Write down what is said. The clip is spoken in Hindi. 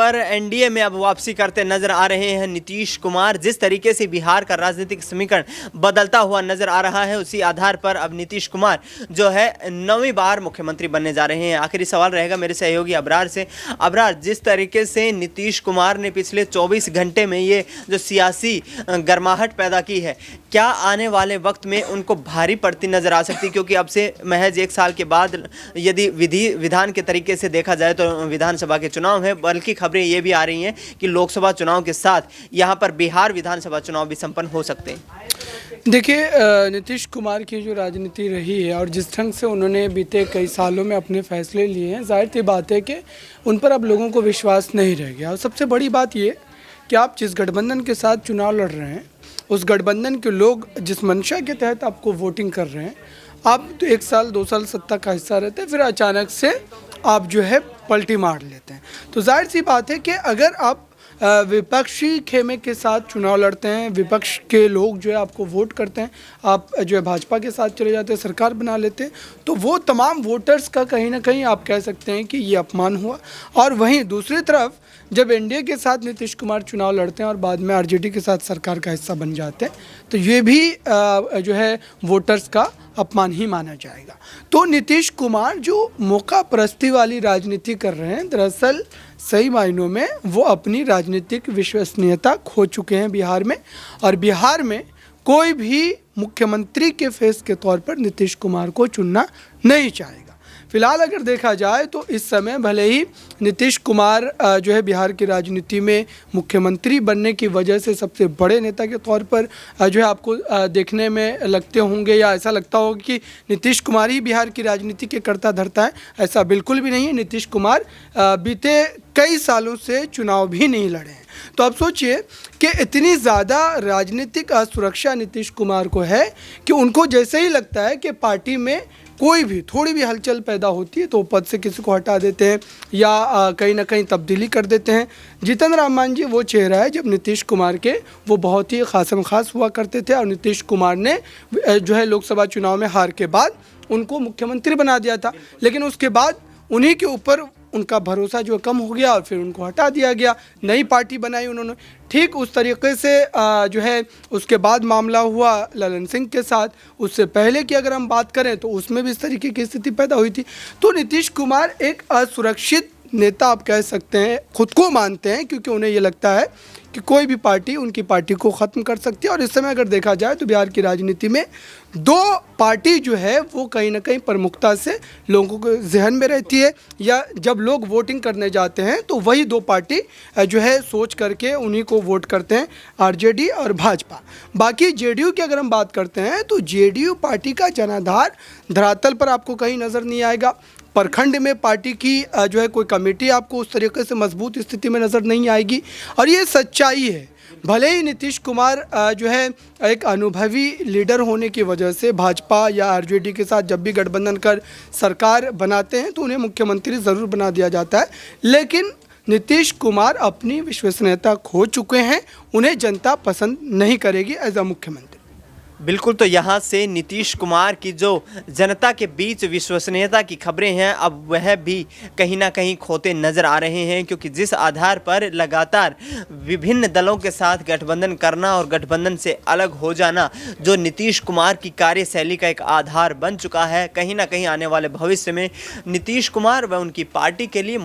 पर एनडीए में अब वापसी करते नजर आ रहे हैं नीतीश कुमार। जिस तरीके से बिहार का राजनीतिक समीकरण बदलता हुआ नजर आ रहा है, उसी आधार पर अब नीतीश कुमार जो है 9वीं बार मुख्यमंत्री बनने जा रहे हैं। आखिरी सवाल रहेगा मेरे सहयोगी अबरार से। अबरार, जिस तरीके से नीतीश कुमार ने पिछले 24 घंटे में ये जो सियासी गर्माहट पैदा की है, क्या आने वाले वक्त में उनको भारी पड़ती नजर आ सकती? क्योंकि अब से महज 1 साल के बाद यदि विधान के तरीके से देखा जाए तो विधानसभा के चुनाव है, बल्कि खबरें ये भी आ रही हैं कि लोकसभा चुनाव के साथ यहाँ पर बिहार विधानसभा चुनाव भी संपन्न हो सकते हैं। देखिए, नीतीश कुमार की जो राजनीति रही है और जिस ढंग से उन्होंने बीते कई सालों में अपने फैसले लिए हैं, जाहिर सी बात है कि उन पर अब लोगों को विश्वास नहीं रह गया। और सबसे बड़ी बात ये कि आप जिस गठबंधन के साथ चुनाव लड़ रहे हैं, उस गठबंधन के लोग जिस मंशा के तहत आपको वोटिंग कर रहे हैं, आप तो 1 साल 2 साल सत्ता का हिस्सा रहते हैं, फिर अचानक से आप जो है पलटी मार लेते हैं। तो जाहिर सी बात है कि अगर आप विपक्षी खेमे के साथ चुनाव लड़ते हैं, विपक्ष के लोग जो है आपको वोट करते हैं, आप जो है भाजपा के साथ चले जाते हैं, सरकार बना लेते हैं, तो वो तमाम वोटर्स का कहीं ना कहीं आप कह सकते हैं कि ये अपमान हुआ। और वहीं दूसरी तरफ जब एनडीए के साथ नीतीश कुमार चुनाव लड़ते हैं और बाद में आरजेडी के साथ सरकार का हिस्सा बन जाते हैं, तो ये भी जो है वोटर्स का अपमान ही माना जाएगा। तो नीतीश कुमार जो मौका परस्ती वाली राजनीति कर रहे हैं, दरअसल सही मायनों में वो अपनी राजनीतिक विश्वसनीयता खो चुके हैं बिहार में। और बिहार में कोई भी मुख्यमंत्री के फेस के तौर पर नीतीश कुमार को चुनना नहीं चाहेगा। फिलहाल अगर देखा जाए तो इस समय भले ही नीतीश कुमार जो है बिहार की राजनीति में मुख्यमंत्री बनने की वजह से सबसे बड़े नेता के तौर पर जो है आपको देखने में लगते होंगे, या ऐसा लगता होगा कि नीतीश कुमार ही बिहार की राजनीति के कर्ता धर्ता है। ऐसा बिल्कुल भी नहीं है। नीतीश कुमार बीते कई सालों से चुनाव भी नहीं लड़े हैं। तो अब सोचिए कि इतनी ज़्यादा राजनीतिक असुरक्षा नीतीश कुमार को है कि उनको जैसे ही लगता है कि पार्टी में कोई भी थोड़ी भी हलचल पैदा होती है तो पद से किसी को हटा देते हैं या कहीं ना कहीं तब्दीली कर देते हैं। जीतन राम मांझी वो चेहरा है जब नीतीश कुमार के वो बहुत ही खासम खास हुआ करते थे, और नीतीश कुमार ने जो है लोकसभा चुनाव में हार के बाद उनको मुख्यमंत्री बना दिया था, लेकिन उसके बाद उन्हीं के ऊपर उनका भरोसा जो कम हो गया और फिर उनको हटा दिया गया, नई पार्टी बनाई उन्होंने। ठीक उस तरीके से जो है उसके बाद मामला हुआ ललन सिंह के साथ। उससे पहले की अगर हम बात करें तो उसमें भी इस तरीके की स्थिति पैदा हुई थी। तो नीतीश कुमार एक असुरक्षित नेता आप कह सकते हैं, खुद को मानते हैं, क्योंकि उन्हें ये लगता है कि कोई भी पार्टी उनकी पार्टी को ख़त्म कर सकती है। और इस समय अगर देखा जाए तो बिहार की राजनीति में 2 पार्टी जो है वो कहीं ना कहीं प्रमुखता से लोगों के जहन में रहती है, या जब लोग वोटिंग करने जाते हैं तो वही 2 पार्टी जो है सोच करके उन्हीं को वोट करते हैं, आरजेडी और भाजपा। बाकी जेडीयू की अगर हम बात करते हैं तो जेडीयू पार्टी का जनाधार धरातल पर आपको कहीं नज़र नहीं आएगा। प्रखंड में पार्टी की जो है कोई कमेटी आपको उस तरीके से मजबूत स्थिति में नज़र नहीं आएगी। और ये सच्चाई है। भले ही नीतीश कुमार जो है एक अनुभवी लीडर होने की वजह से भाजपा या आरजेडी के साथ जब भी गठबंधन कर सरकार बनाते हैं तो उन्हें मुख्यमंत्री ज़रूर बना दिया जाता है, लेकिन नीतीश कुमार अपनी विश्वसनीयता खो चुके हैं। उन्हें जनता पसंद नहीं करेगी एज अ मुख्यमंत्री। बिल्कुल, तो यहाँ से नीतीश कुमार की जो जनता के बीच विश्वसनीयता की खबरें हैं, अब वह भी कहीं ना कहीं खोते नज़र आ रहे हैं, क्योंकि जिस आधार पर लगातार विभिन्न दलों के साथ गठबंधन करना और गठबंधन से अलग हो जाना जो नीतीश कुमार की कार्यशैली का एक आधार बन चुका है, कहीं ना कहीं आने वाले भविष्य में नीतीश कुमार व उनकी पार्टी के लिए